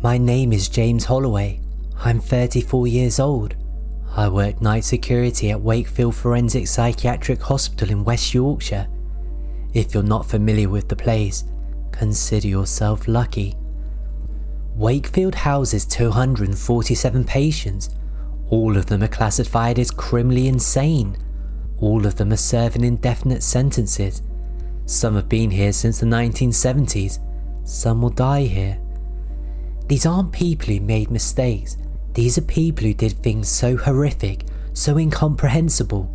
My name is James Holloway. I'm 34 years old. I work night security at Wakefield Forensic Psychiatric Hospital in West Yorkshire. If you're not familiar with the place, consider yourself lucky. Wakefield houses 247 patients. All of them are classified as criminally insane. All of them are serving indefinite sentences. Some have been here since the 1970s. Some will die here. These aren't people who made mistakes. These are people who did things so horrific, so incomprehensible,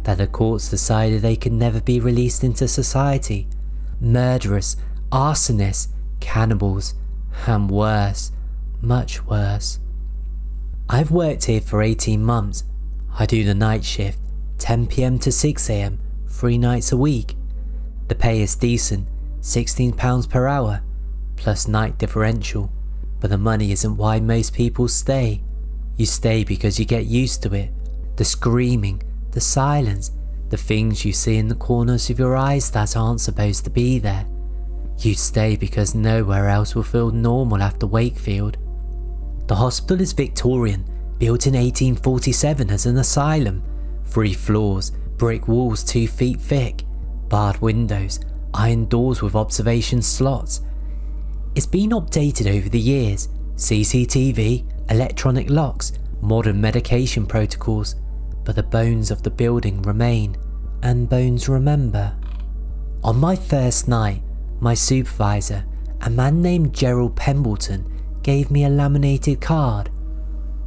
that the courts decided they could never be released into society. Murderers, arsonists, cannibals, and worse, much worse. I've worked here for 18 months. I do the night shift, 10 PM to 6 AM, 3 nights a week. The pay is decent, £16 per hour, plus night differential. But the money isn't why most people stay. You stay because you get used to it. The screaming, the silence, the things you see in the corners of your eyes that aren't supposed to be there. You stay because nowhere else will feel normal after Wakefield. The hospital is Victorian, built in 1847 as an asylum. 3 floors, brick walls 2 feet thick, barred windows, iron doors with observation slots. It's been updated over the years. CCTV, electronic locks, modern medication protocols, but the bones of the building remain, and bones remember. On my first night, my supervisor, a man named Gerald Pembleton, gave me a laminated card.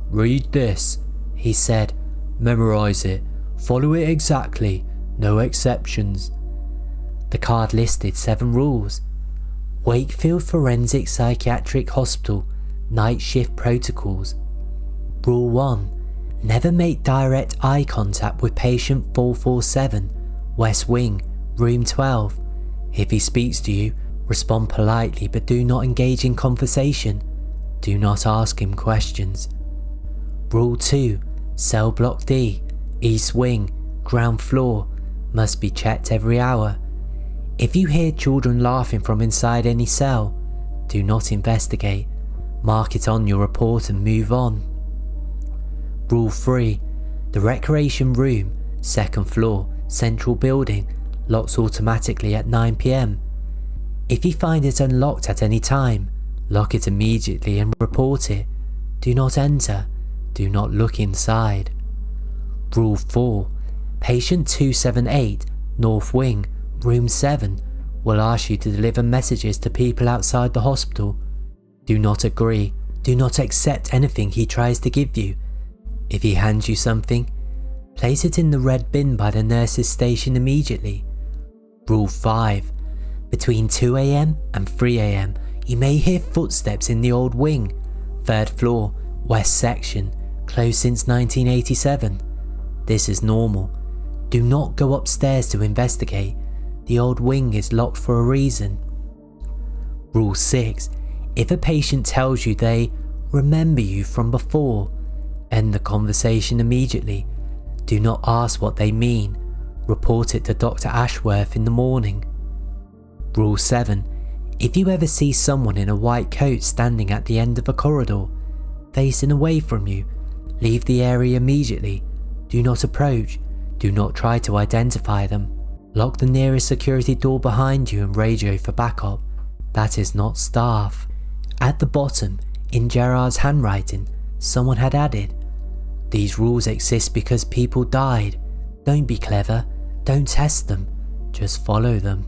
"Read this," he said. "Memorise it. Follow it exactly. No exceptions." The card listed 7 rules. Wakefield Forensic Psychiatric Hospital Night Shift Protocols. Rule 1. Never make direct eye contact with patient 447, West Wing, room 12. If he speaks to you, respond politely but do not engage in conversation. Do not ask him questions. Rule 2. Cell Block D, East Wing, ground floor, must be checked every hour. If you hear children laughing from inside any cell, do not investigate. Mark it on your report and move on. Rule 3. The recreation room, 2nd floor, central building, locks automatically at 9 PM. If you find it unlocked at any time, lock it immediately and report it. Do not enter. Do not look inside. Rule 4. Patient 278, North Wing, room 7, will ask you to deliver messages to people outside the hospital. Do not agree. Do not accept anything he tries to give you. If he hands you something, place it in the red bin by the nurse's station immediately. Rule 5. Between 2 AM and 3 AM, you may hear footsteps in the old wing, 3rd floor, west section, closed since 1987. This is normal. Do not go upstairs to investigate. The old wing is locked for a reason. Rule 6. If a patient tells you they remember you from before, end the conversation immediately. Do not ask what they mean. Report it to Dr. Ashworth in the morning. Rule 7. If you ever see someone in a white coat standing at the end of a corridor, facing away from you, leave the area immediately. Do not approach. Do not try to identify them. Lock the nearest security door behind you and radio for backup. That is not staff. At the bottom, in Gerard's handwriting, someone had added, "These rules exist because people died. Don't be clever. Don't test them. Just follow them."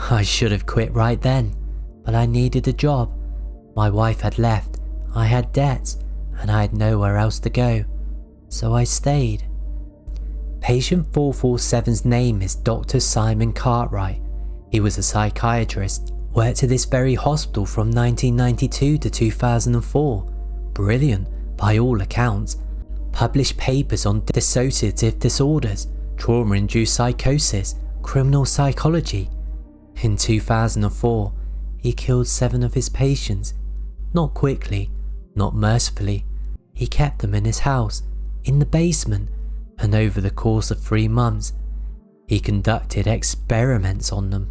I should have quit right then, but I needed a job. My wife had left, I had debts, and I had nowhere else to go. So I stayed. Patient 447's name is Dr. Simon Cartwright. He was a psychiatrist, worked at this very hospital from 1992 to 2004. Brilliant, by all accounts. Published papers on dissociative disorders, trauma-induced psychosis, criminal psychology. In 2004, he killed 7 of his patients. Not quickly, not mercifully. He kept them in his house, in the basement, and over the course of 3 months, he conducted experiments on them.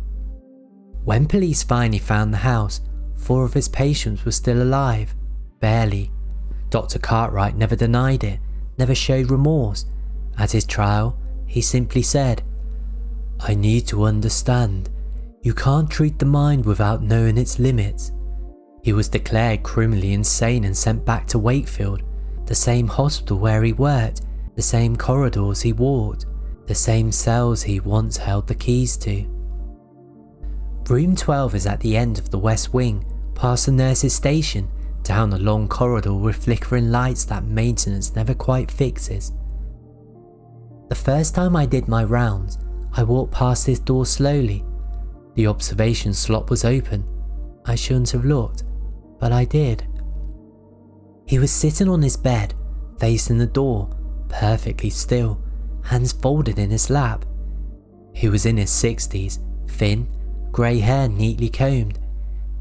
When police finally found the house, 4 of his patients were still alive. Barely. Dr. Cartwright never denied it, never showed remorse. At his trial, he simply said, "I need to understand. You can't treat the mind without knowing its limits." He was declared criminally insane and sent back to Wakefield, the same hospital where he worked, the same corridors he walked, the same cells he once held the keys to. Room 12 is at the end of the west wing, past the nurse's station, down a long corridor with flickering lights that maintenance never quite fixes. The first time I did my rounds, I walked past his door slowly. The observation slot was open. I shouldn't have looked, but I did. He was sitting on his bed, facing the door, perfectly still, hands folded in his lap. He was in his 60s, thin, grey hair neatly combed.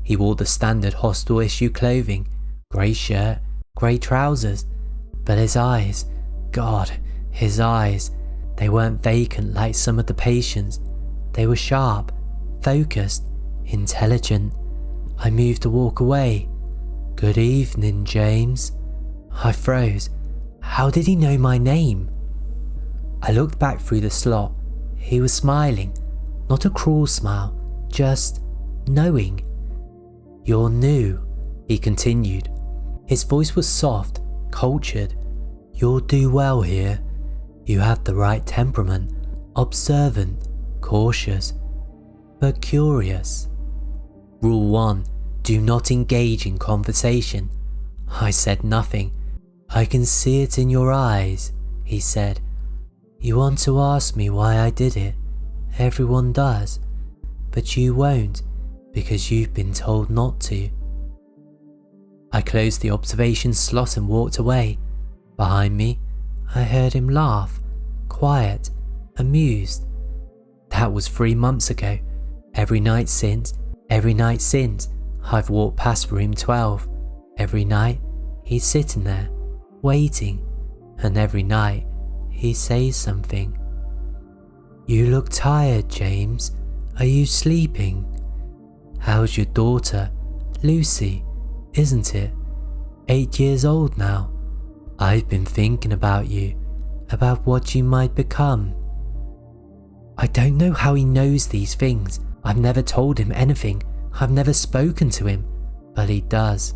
He wore the standard hostel issue clothing, grey shirt, grey trousers, but his eyes, God, his eyes, they weren't vacant like some of the patients. They were sharp, focused, intelligent. I moved to walk away. "Good evening, James." I froze. How did he know my name? I looked back through the slot. He was smiling, not a cruel smile, just knowing. "You're new," he continued. His voice was soft, cultured. "You'll do well here. You have the right temperament, observant, cautious, but curious. Rule 1, do not engage in conversation." I said nothing. "I can see it in your eyes," he said. "You want to ask me why I did it. Everyone does. But you won't, because you've been told not to." I closed the observation slot and walked away. Behind me, I heard him laugh, quiet, amused. That was 3 months ago. Every night since, I've walked past room 12. Every night, he's sitting there, waiting, and every night, he says something. "You look tired, James. Are you sleeping? How's your daughter, Lucy, isn't it? 8 years old now. I've been thinking about you, about what you might become." I don't know how he knows these things. I've never told him anything. I've never spoken to him, but he does.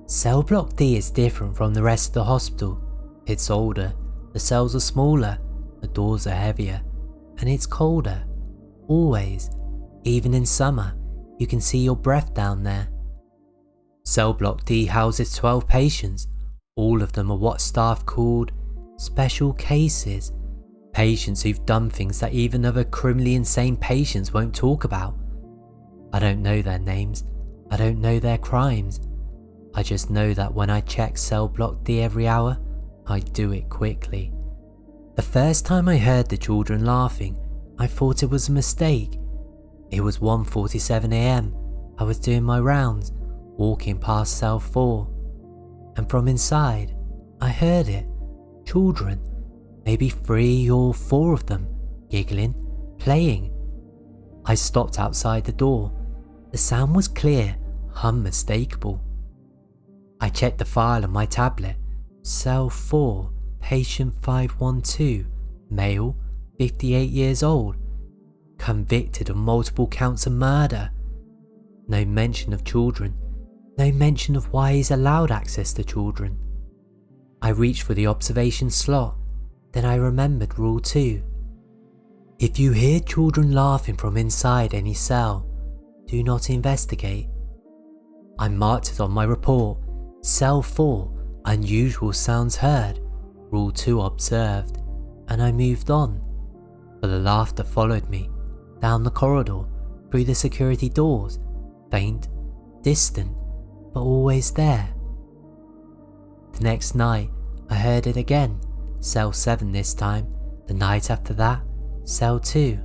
Cell block D is different from the rest of the hospital. It's older, the cells are smaller, the doors are heavier, and it's colder. Always. Even in summer, you can see your breath down there. Cell block D houses 12 patients. All of them are what staff called special cases. Patients who've done things that even other criminally insane patients won't talk about. I don't know their names. I don't know their crimes. I just know that when I check cell block D every hour, I do it quickly. The first time I heard the children laughing, I thought it was a mistake. It was 1:47 AM. I was doing my rounds, walking past cell 4. And from inside, I heard it. Children, maybe 3 or 4 of them, giggling, playing. I stopped outside the door. The sound was clear, unmistakable. I checked the file on my tablet. Cell 4, patient 512, male, 58 years old, convicted of multiple counts of murder. No mention of children. No mention of why he's allowed access to children. I reached for the observation slot. Then I remembered rule 2. If you hear children laughing from inside any cell, do not investigate. I marked it on my report. Cell 4, unusual sounds heard. Rule 2 observed. And I moved on. But the laughter followed me, down the corridor, through the security doors, faint, distant, but always there. The next night, I heard it again. Cell 7 this time. The night after that, cell 2.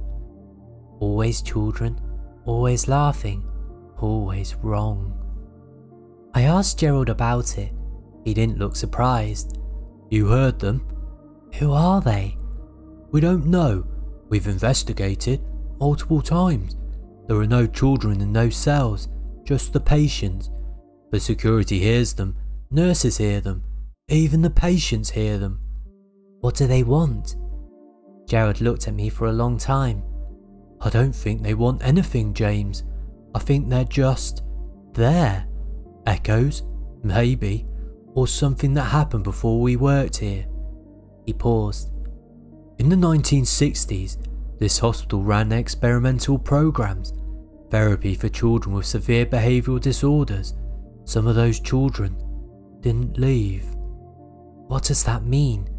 Always children, always laughing, always wrong. I asked Gerald about it. He didn't look surprised. "You heard them?" "Who are they?" "We don't know. We've investigated multiple times. There are no children in those cells, just the patients. But security hears them, nurses hear them, even the patients hear them. What do they want? Gerald looked at me for a long time. I don't think they want anything, James. I think they're just there. Echoes, maybe, or something that happened before we worked here. He paused. In the 1960s, this hospital ran experimental programs, therapy for children with severe behavioural disorders. Some of those children didn't leave. What does that mean?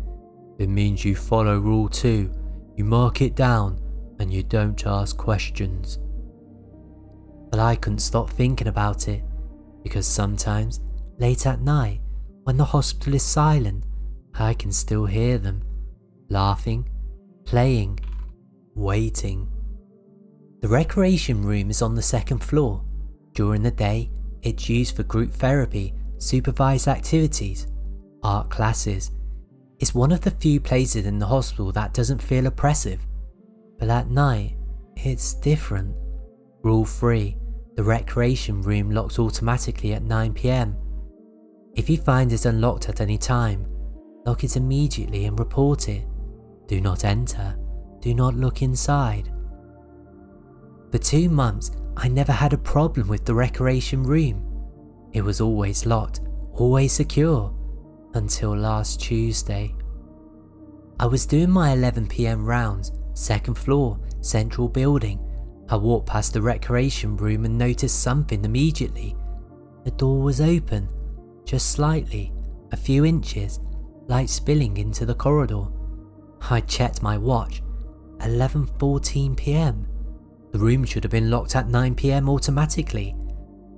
It means you follow Rule 2, you mark it down, and you don't ask questions. But I couldn't stop thinking about it, because sometimes, late at night, when the hospital is silent, I can still hear them, laughing, playing, waiting. The recreation room is on the second floor. During the day, it's used for group therapy, supervised activities, art classes. It's one of the few places in the hospital that doesn't feel oppressive. But at night, it's different. Rule 3, the recreation room locks automatically at 9 PM. If you find it unlocked at any time, lock it immediately and report it. Do not enter. Do not look inside. For 2 months, I never had a problem with the recreation room. It was always locked, always secure, until last Tuesday. I was doing my 11 PM rounds, second floor, central building. I walked past the recreation room and noticed something immediately. The door was open, just slightly, a few inches, light spilling into the corridor. I checked my watch, 11:14 PM. The room should have been locked at 9 PM automatically.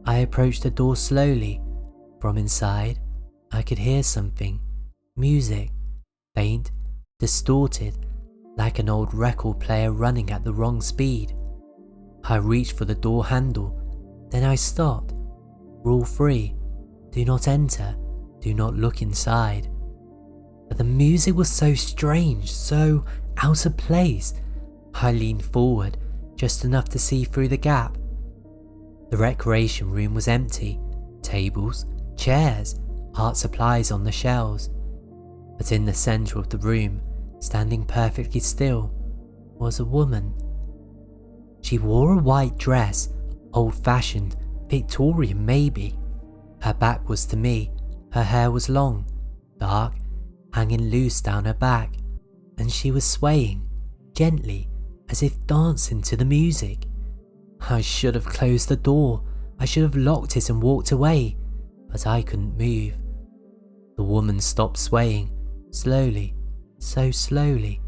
I approached the door slowly. From inside, I could hear something. Music, faint, distorted, like an old record player running at the wrong speed. I reached for the door handle, then I stopped. Rule 3, do not enter, do not look inside. But the music was so strange, so out of place. I leaned forward, just enough to see through the gap. The recreation room was empty, tables, chairs, art supplies on the shelves. But in the centre of the room, standing perfectly still, was a woman. She wore a white dress, old-fashioned, Victorian maybe. Her back was to me, her hair was long, dark, hanging loose down her back, and she was swaying, gently, as if dancing to the music. I should have closed the door, I should have locked it and walked away, but I couldn't move. The woman stopped swaying, slowly, so slowly,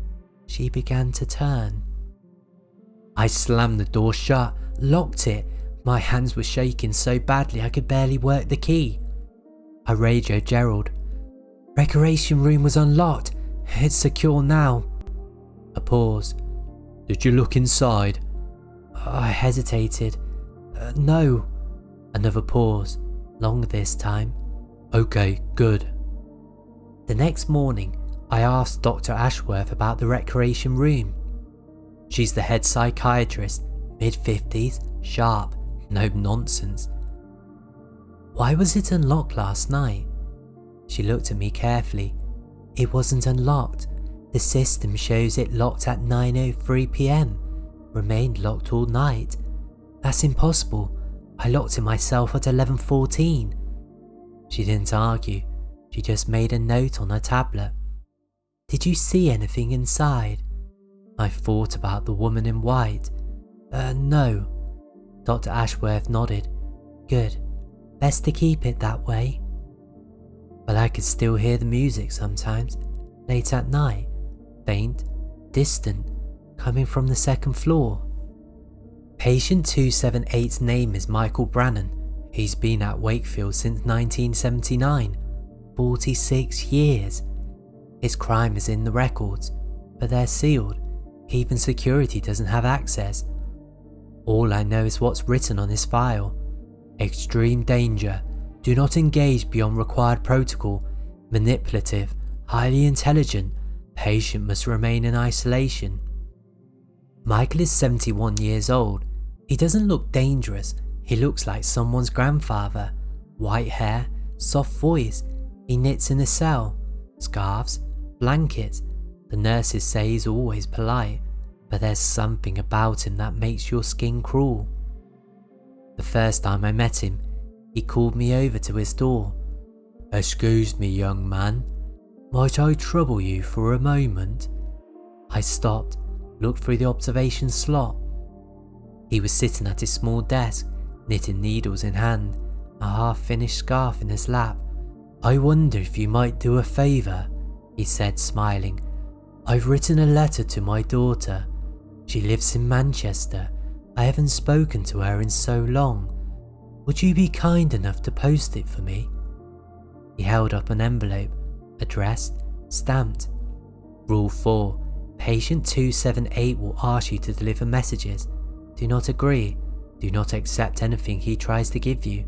she began to turn. I slammed the door shut, locked it. My hands were shaking so badly I could barely work the key. I radioed Gerald. Recreation room was unlocked. It's secure now. A pause. Did you look inside? I hesitated. No. Another pause. Long this time. Okay, good. The next morning, I asked Dr. Ashworth about the recreation room. She's the head psychiatrist, mid-50s, sharp, no nonsense. Why was it unlocked last night? She looked at me carefully. It wasn't unlocked. The system shows it locked at 9:03 PM. Remained locked all night. That's impossible. I locked it myself at 11:14. She didn't argue. She just made a note on her tablet. Did you see anything inside? I thought about the woman in white. No. Dr. Ashworth nodded. Good. Best to keep it that way. But I could still hear the music sometimes, late at night, faint, distant, coming from the second floor. Patient 278's name is Michael Brannan. He's been at Wakefield since 1979, 46 years. His crime is in the records, but they're sealed. Even security doesn't have access. All I know is what's written on his file. Extreme danger. Do not engage beyond required protocol. Manipulative. Highly intelligent. Patient must remain in isolation. Michael is 71 years old. He doesn't look dangerous. He looks like someone's grandfather. White hair, soft voice. He knits in a cell. Scarves, blankets. The nurses say he's always polite, but there's something about him that makes your skin crawl. The first time I met him, he called me over to his door. "Excuse me, young man. Might I trouble you for a moment?" I stopped, looked through the observation slot. He was sitting at his small desk, knitting needles in hand, a half-finished scarf in his lap. "I wonder if you might do a favour," he said, smiling. "I've written a letter to my daughter. She lives in Manchester. I haven't spoken to her in so long. Would you be kind enough to post it for me?" He held up an envelope, addressed, stamped. Rule 4. Patient 278 will ask you to deliver messages. Do not agree. Do not accept anything he tries to give you.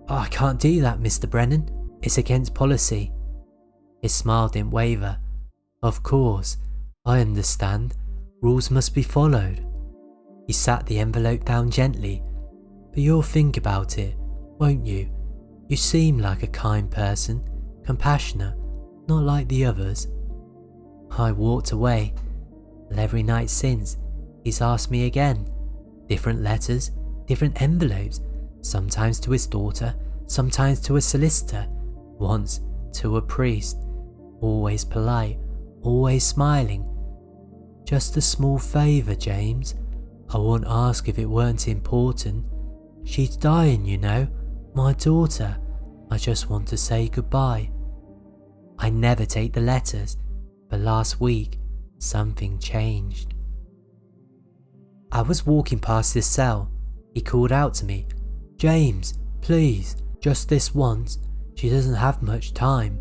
"Oh, I can't do that, Mr. Brennan. It's against policy." His smile didn't waver. "Of course, I understand. Rules must be followed." He sat the envelope down gently. "But you'll think about it, won't you? You seem like a kind person, compassionate, not like the others." I walked away, and every night since, he's asked me again. Different letters, different envelopes, sometimes to his daughter, sometimes to a solicitor, once to a priest. Always polite, always smiling. "Just a small favour, James. I won't ask if it weren't important. She's dying, you know, my daughter. I just want to say goodbye." I never take the letters, but last week, something changed. I was walking past his cell. He called out to me, "James, please, just this once. She doesn't have much time."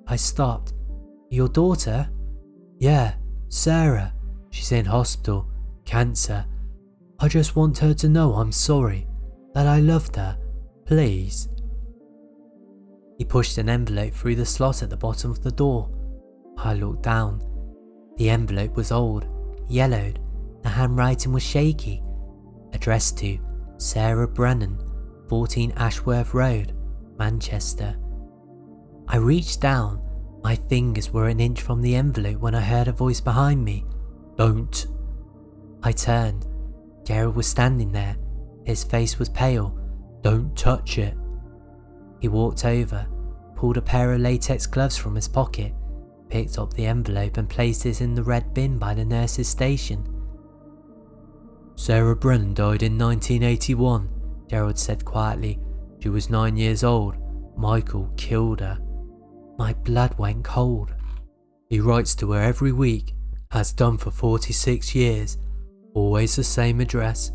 I stopped. "Your daughter?" "Yeah, Sarah. She's in hospital. Cancer. I just want her to know I'm sorry, that I loved her. Please." He pushed an envelope through the slot at the bottom of the door. I looked down. The envelope was old, yellowed, the handwriting was shaky. Addressed to Sarah Brennan, 14 Ashworth Road, Manchester. I reached down. My fingers were an inch from the envelope when I heard a voice behind me. "Don't." I turned. Gerald was standing there. His face was pale. "Don't touch it." He walked over, pulled a pair of latex gloves from his pocket, picked up the envelope and placed it in the red bin by the nurse's station. "Sarah Brennan died in 1981, Gerald said quietly. "She was 9 years old. Michael killed her." My blood went cold. "He writes to her every week, has done for 46 years. Always the same address,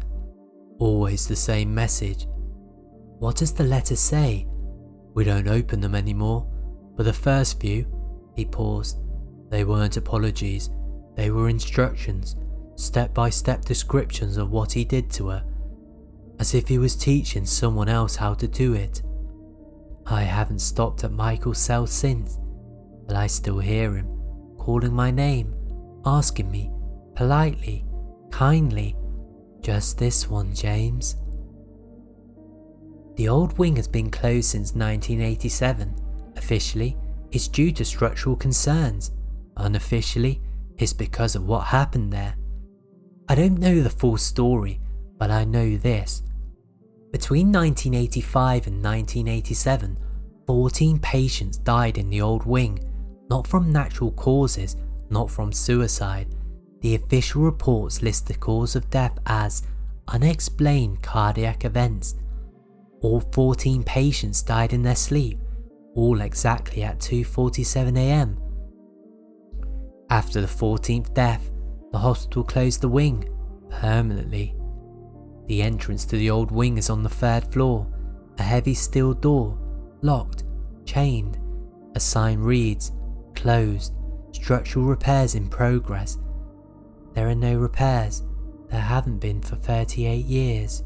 always the same message." "What does the letter say?" "We don't open them anymore, but the first few," he paused, "they weren't apologies, they were instructions, step-by-step descriptions of what he did to her, as if he was teaching someone else how to do it." I haven't stopped at Michael's cell since, but I still hear him, calling my name, asking me, politely, kindly, "Just this one, James." The old wing has been closed since 1987. Officially, it's due to structural concerns. Unofficially, it's because of what happened there. I don't know the full story, but I know this. Between 1985 and 1987, 14 patients died in the old wing, not from natural causes, not from suicide. The official reports list the cause of death as unexplained cardiac events. All 14 patients died in their sleep, all exactly at 2:47 a.m. After the 14th death, the hospital closed the wing permanently. The entrance to the old wing is on the 3rd floor, a heavy steel door, locked, chained. A sign reads, "Closed, structural repairs in progress." There are no repairs. There haven't been for 38 years.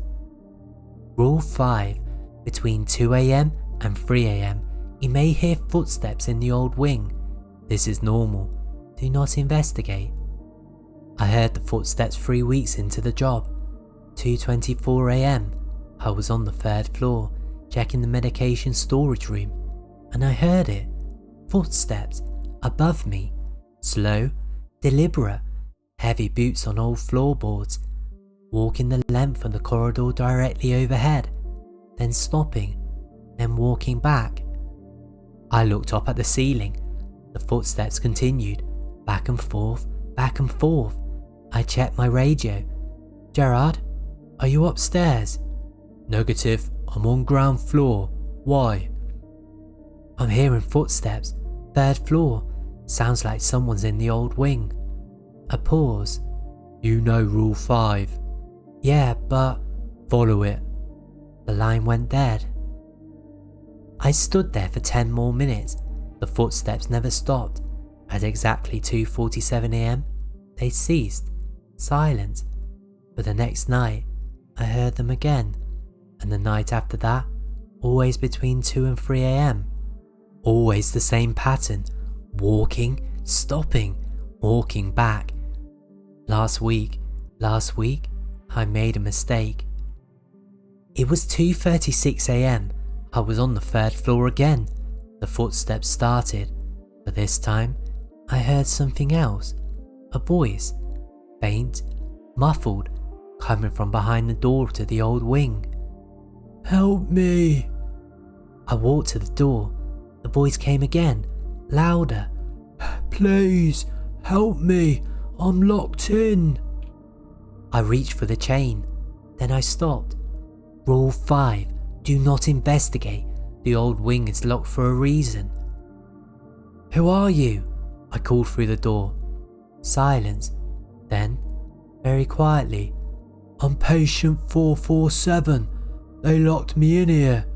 Rule 5. Between 2 a.m. and 3 a.m. you may hear footsteps in the old wing. This is normal. Do not investigate. I heard the footsteps 3 weeks into the job. 2:24 a.m. I was on the 3rd floor checking the medication storage room, and I heard it. Footsteps above me. Slow, deliberate, heavy boots on old floorboards, walking the length of the corridor directly overhead, then stopping, then walking back. I looked up at the ceiling. The footsteps continued, back and forth, back and forth. I checked my radio. "Gerard, are you upstairs?" "Negative, I'm on ground floor. Why?" "I'm hearing footsteps. 3rd floor. Sounds like someone's in the old wing." A pause. "You know Rule 5. "Yeah, but..." "Follow it." The line went dead. I stood there for 10 more minutes. The footsteps never stopped. At exactly 2:47 a.m, they ceased. Silence. But the next night, I heard them again, and the night after that, always between 2 and 3 a.m. Always the same pattern, walking, stopping, walking back. Last week, I made a mistake. It was 2:36 a.m. I was on the 3rd floor again. The footsteps started, but this time I heard something else. A voice, faint, muffled, coming from behind the door to the old wing. "Help me!" I walked to the door. The voice came again, louder. "Please, help me! I'm locked in!" I reached for the chain, then I stopped. Rule 5, do not investigate. The old wing is locked for a reason. "Who are you?" I called through the door. Silence. Then, very quietly, "I'm patient 447. They locked me in here.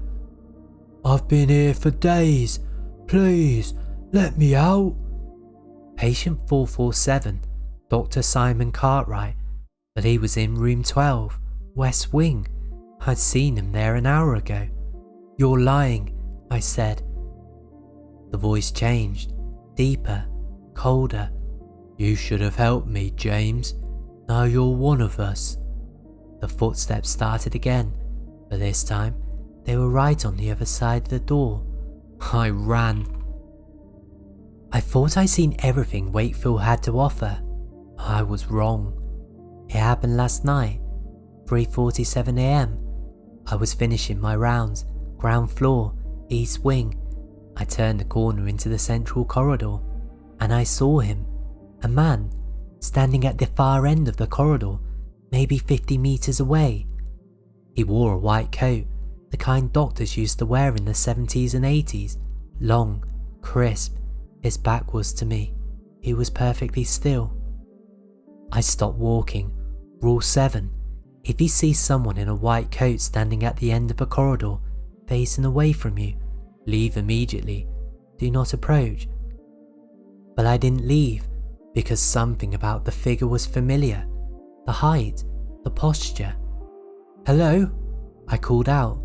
I've been here for days. Please, let me out." Patient 447, Dr. Simon Cartwright, but he was in room 12, West Wing. I'd seen him there an hour ago. "You're lying," I said. The voice changed, deeper, colder. "You should have helped me, James. Now you're one of us." The footsteps started again, but this time they were right on the other side of the door. I ran. I thought I'd seen everything Wakefield had to offer. I was wrong. It happened last night, 3:47 a.m. I was finishing my rounds, ground floor, east wing. I turned the corner into the central corridor, and I saw him, a man, standing at the far end of the corridor, maybe 50 meters away. He wore a white coat, the kind doctors used to wear in the 70s and 80s, long, crisp. His back was to me. He was perfectly still. I stopped walking. Rule 7. If you see someone in a white coat standing at the end of a corridor, facing away from you, leave immediately. Do not approach. But I didn't leave, because something about the figure was familiar. The height, the posture. "Hello?" I called out.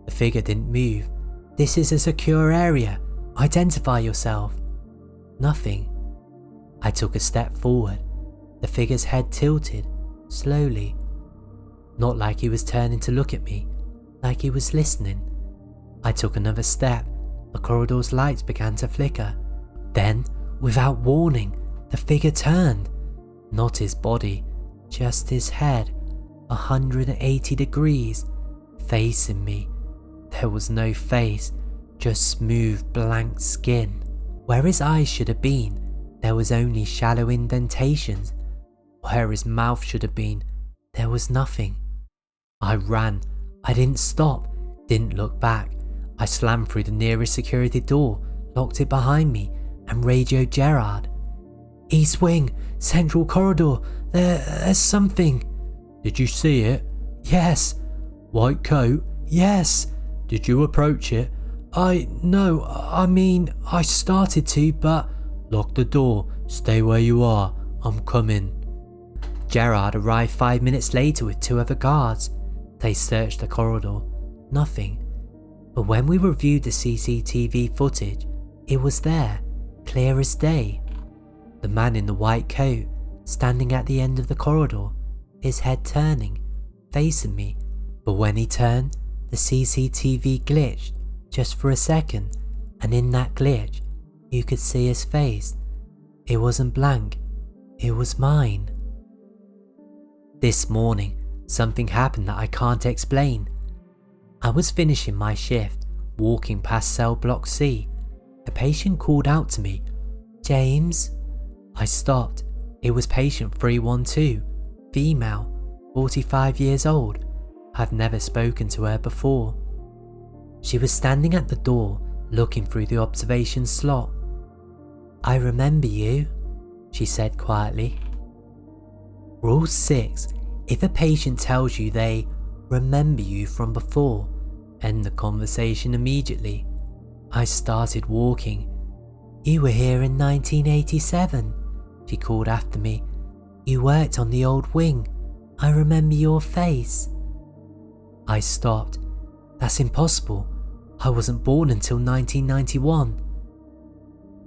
The figure didn't move. "This is a secure area. Identify yourself." Nothing. I took a step forward. The figure's head tilted, slowly. Not like he was turning to look at me, like he was listening. I took another step. The corridor's lights began to flicker. Then, without warning, the figure turned. Not his body, just his head, 180 degrees, facing me. There was no face, just smooth blank skin. Where his eyes should have been, there was only shallow indentations. Where his mouth should have been, there was nothing. I ran. I didn't stop, didn't look back. I slammed through the nearest security door, locked it behind me, and radioed Gerard. "East Wing, Central Corridor, there's something." "Did you see it?" "Yes." "White coat?" "Yes." "Did you approach it?" No, I mean, I started to, but..." "Lock the door, stay where you are, I'm coming." Gerard arrived 5 minutes later with 2 other guards. They searched the corridor. Nothing. But when we reviewed the CCTV footage, it was there, clear as day. The man in the white coat, standing at the end of the corridor, his head turning, facing me, but when he turned, the CCTV glitched just for a second, and in that glitch, you could see his face. It wasn't blank, it was mine. This morning, something happened that I can't explain. I was finishing my shift, walking past cell block C. A patient called out to me, "James?" I stopped. It was patient 312, female, 45 years old. I've never spoken to her before. She was standing at the door, looking through the observation slot. "I remember you," she said quietly. Rule 6. If a patient tells you they remember you from before, end the conversation immediately. I started walking. "You were here in 1987, she called after me. "You worked on the old wing. I remember your face." I stopped. "That's impossible. I wasn't born until 1991.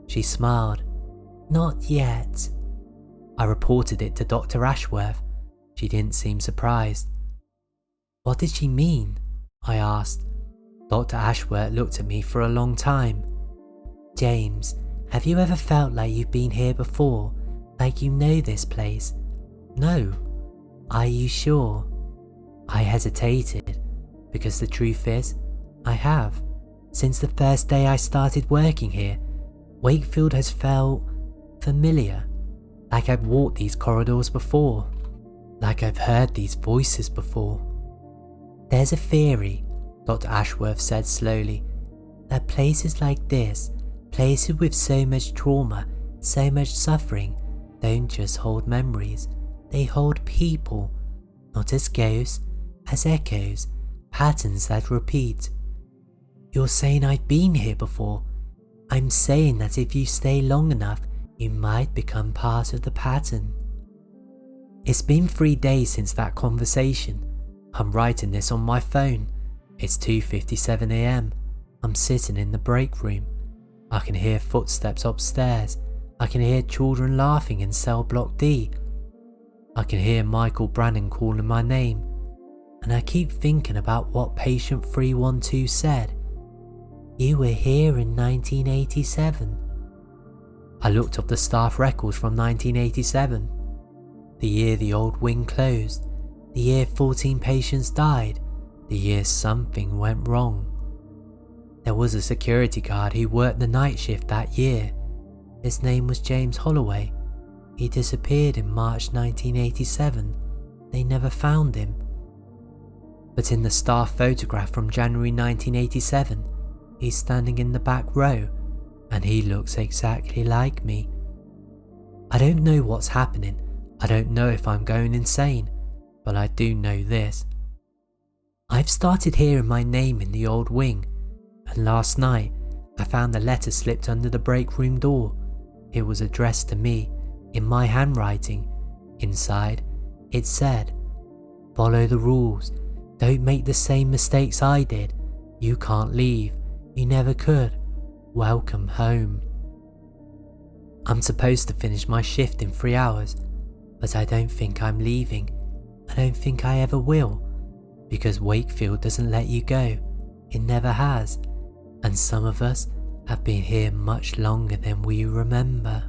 She smiled. "Not yet." I reported it to Dr. Ashworth. She didn't seem surprised. "What did she mean?" I asked. Dr. Ashworth looked at me for a long time. "James, have you ever felt like you've been here before? Like you know this place?" "No." "Are you sure?" I hesitated, because the truth is, I have. Since the first day I started working here, Wakefield has felt familiar, like I've walked these corridors before, like I've heard these voices before. "There's a theory," Dr. Ashworth said slowly, "that places like this, places with so much trauma, so much suffering, don't just hold memories, they hold people, not as ghosts, as echoes, patterns that repeat." "You're saying I've been here before?" "I'm saying that if you stay long enough, you might become part of the pattern." It's been 3 days since that conversation. I'm writing this on my phone. It's 2:57 AM. I'm sitting in the break room. I can hear footsteps upstairs. I can hear children laughing in cell block D. I can hear Michael Brannan calling my name. And I keep thinking about what patient 312 said. "You were here in 1987. I looked up the staff records from 1987. The year the old wing closed. The year 14 patients died. The year something went wrong. There was a security guard who worked the night shift that year. His name was James Holloway. He disappeared in March 1987. They never found him. But in the staff photograph from January 1987, he's standing in the back row, and he looks exactly like me. I don't know what's happening. I don't know if I'm going insane, but I do know this. I've started hearing my name in the old wing, and last night I found a letter slipped under the break room door. It was addressed to me, in my handwriting. Inside, it said, "Follow the rules. Don't make the same mistakes I did. You can't leave. You never could. Welcome home." I'm supposed to finish my shift in 3 hours, but I don't think I'm leaving. I don't think I ever will, because Wakefield doesn't let you go. It never has, and some of us have been here much longer than we remember.